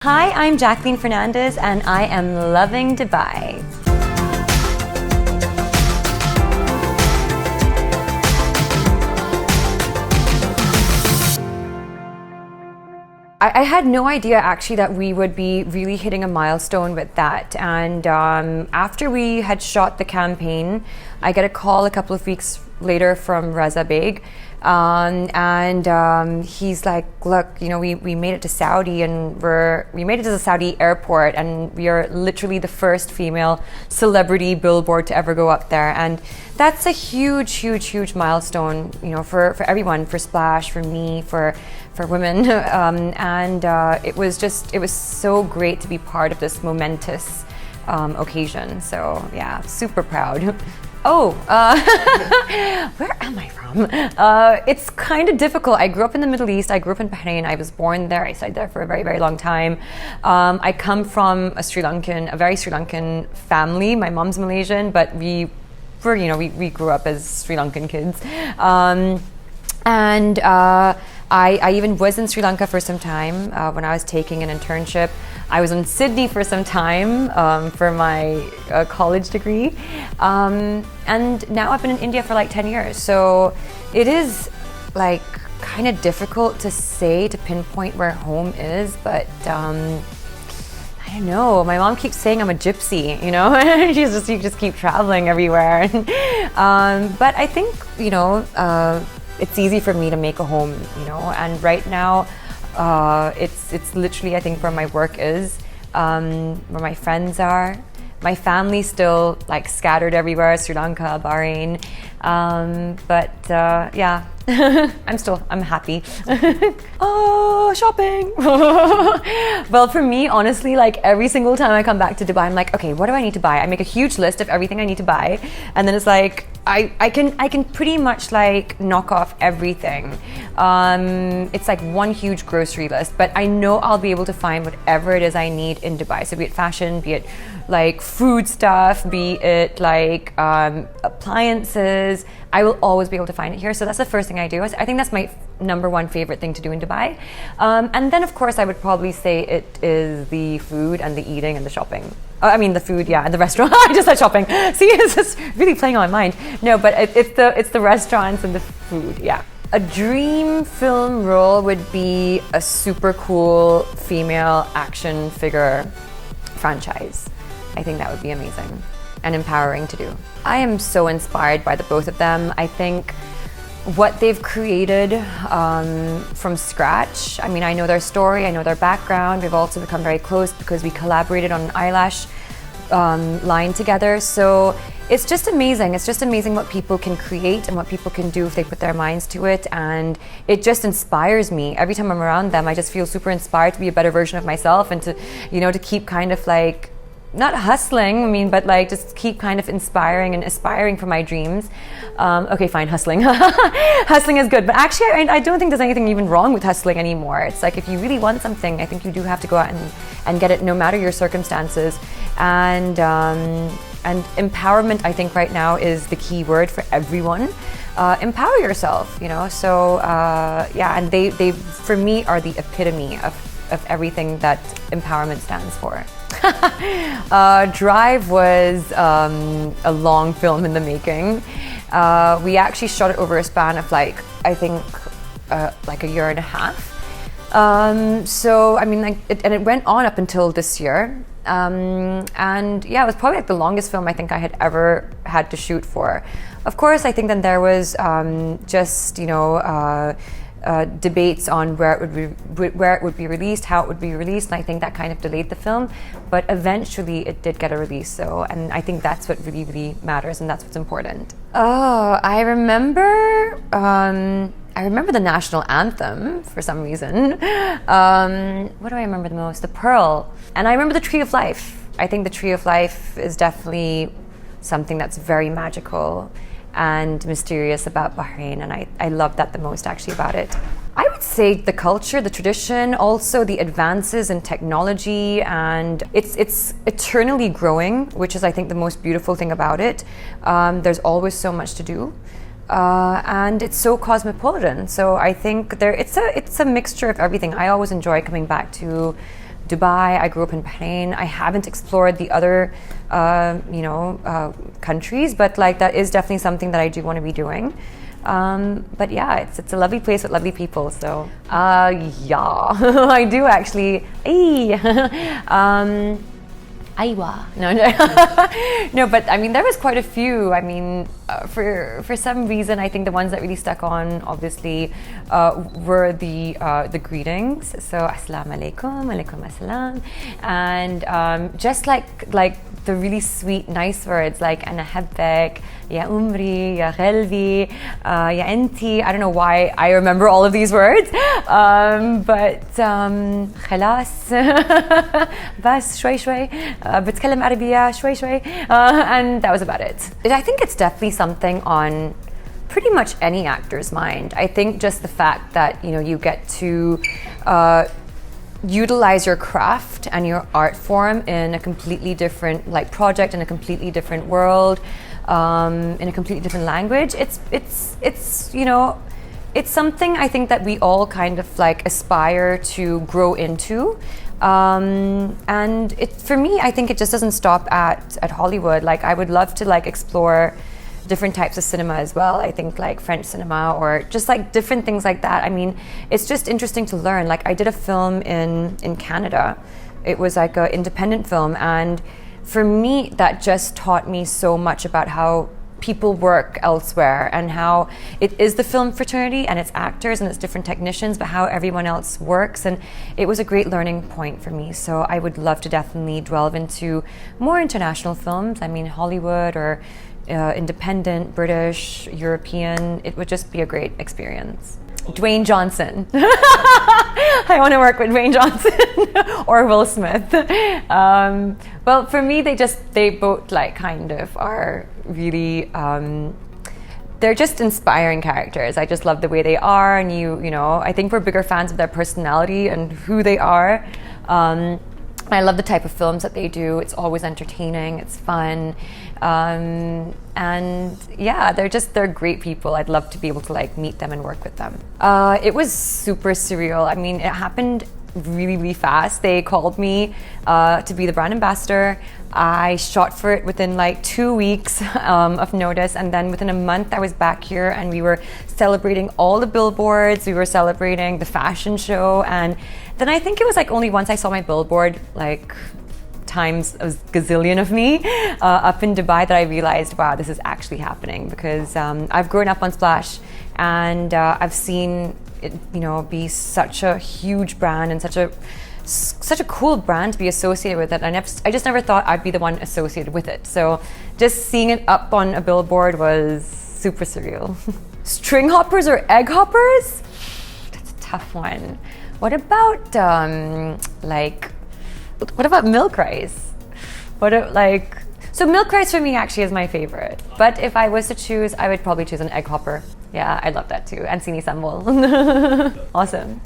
Hi, I'm Jacqueline Fernandez and I am loving Dubai. I had no idea actually that we would be really hitting a milestone with that. And after we had shot the campaign, I get a call a couple of weeks later from Reza Beg. He's like, look, we made it to Saudi and we made it to the Saudi airport and we are literally the first female celebrity billboard to ever go up there. And that's a huge, huge, huge milestone, for everyone, for Splash, for me, for women. It was so great to be part of this momentous occasion. So yeah, super proud. Oh, where am I from? It's kind of difficult. I grew up in the Middle East. I grew up in Bahrain. I was born there. I stayed there for a very, very long time. I come from a very Sri Lankan family. My mom's Malaysian, but we grew up as Sri Lankan kids. I even was in Sri Lanka for some time when I was taking an internship. I was in Sydney for some time for my college degree. And now I've been in India for like 10 years. So it is like kind of difficult to pinpoint where home is, but I don't know. My mom keeps saying I'm a gypsy, you just keep traveling everywhere. But I think, it's easy for me to make a home, and right now it's literally, I think, where my work is, where my friends are. My family's still like scattered everywhere, Sri Lanka, Bahrain. Yeah, I'm happy. Oh, shopping. Well, for me, honestly, like every single time I come back to Dubai, I'm like, okay, what do I need to buy? I make a huge list of everything I need to buy. And then it's like, I can pretty much like knock off everything. It's like one huge grocery list, but I know I'll be able to find whatever it is I need in Dubai. So be it fashion, be it like food stuff, be it like appliances, I will always be able to find it here. So that's the first thing I do. I think that's my number one favorite thing to do in Dubai. And then of course I would probably say it is the food and the eating and the shopping. I mean the food, yeah, and the restaurant. I just said shopping. See, it's just really playing on my mind. No, but it's the restaurants and the food, yeah. A dream film role would be a super cool female action figure franchise. I think that would be amazing and empowering to do. I am so inspired by the both of them. I think what they've created from scratch. I mean, I know their story, I know their background. We've also become very close because we collaborated on an eyelash line together. So it's just amazing. It's just amazing what people can create and what people can do if they put their minds to it. And it just inspires me. Every time I'm around them, I just feel super inspired to be a better version of myself and to, to keep kind of like, not hustling, but like just keep kind of inspiring and aspiring for my dreams. Okay, fine, hustling. Hustling is good, but actually I don't think there's anything even wrong with hustling anymore. It's like if you really want something, I think you do have to go out and get it no matter your circumstances. And empowerment, I think right now is the key word for everyone. Empower yourself, So yeah, and they for me are the epitome of everything that empowerment stands for. Drive was a long film in the making. We actually shot it over a span of like a year and a half. So I mean, it went on up until this year. And yeah, it was probably like the longest film I think I had ever had to shoot for. Of course, I think then there was debates on where it would be released, how it would be released, and I think that kind of delayed the film. But eventually, it did get a release. So, and I think that's what really, really matters, and that's what's important. Oh, I remember the national anthem for some reason. What do I remember the most? The Pearl, and I remember the Tree of Life. I think the Tree of Life is definitely something that's very magical and mysterious about Bahrain, and I love that the most actually about it. I would say the culture, the tradition, also the advances in technology, and it's eternally growing, which is I think the most beautiful thing about it. There's always so much to do. And it's so cosmopolitan. So I think it's a mixture of everything. I always enjoy coming back to Dubai. I grew up in Bahrain. I haven't explored the other, countries, but like that is definitely something that I do want to be doing. But yeah, it's a lovely place with lovely people. So yeah, I do actually. Aywa. No, no, but I mean, there was quite a few. I mean, for some reason, I think the ones that really stuck on, obviously, were the greetings. So, assalamu alaikum, alaikum assalam, and just like the really sweet, nice words like ana habbek, ya umri, ya ghalbi, ya enti. I don't know why I remember all of these words, but خلاص بس شوي شوي بتكلم عربية شوي شوي, and that was about it. I think it's definitely something on pretty much any actor's mind. I think just the fact that you get to utilize your craft and your art form in a completely different project, in a completely different world, in a completely different language. It's something I think that we all kind of aspire to grow into. And for me, I think it just doesn't stop at Hollywood. I would love to explore different types of cinema as well. I think French cinema or just different things like that. I mean, it's just interesting to learn. I did a film in Canada. It was an independent film, and for me, that just taught me so much about how people work elsewhere and how it is the film fraternity and it's actors and it's different technicians, but how everyone else works. And it was a great learning point for me. So I would love to definitely delve into more international films. I mean, Hollywood or independent, British, European. It would just be a great experience. Dwayne Johnson. I want to work with Dwayne Johnson or Will Smith. Well, for me, they both kind of are really, they're just inspiring characters. I just love the way they are, and I think we're bigger fans of their personality and who they are. I love the type of films that they do. It's always entertaining, it's fun. And yeah, they're great people. I'd love to be able to meet them and work with them. It was super surreal. I mean, it happened really, really fast. They called me to be the brand ambassador. I shot for it within 2 weeks of notice, and then within a month I was back here and we were celebrating all the billboards. We were celebrating the fashion show, and then I think it was only once I saw my billboard times a gazillion of me up in Dubai that I realized, wow, this is actually happening, because I've grown up on Splash, and I've seen it be such a huge brand and such a cool brand to be associated with it. I just never thought I'd be the one associated with it. So just seeing it up on a billboard was super surreal. String hoppers or egg hoppers? That's a tough one. What about what about milk rice? So milk rice for me actually is my favorite. But if I was to choose, I would probably choose an egg hopper. Yeah, I love that too. And sini sambal. Awesome.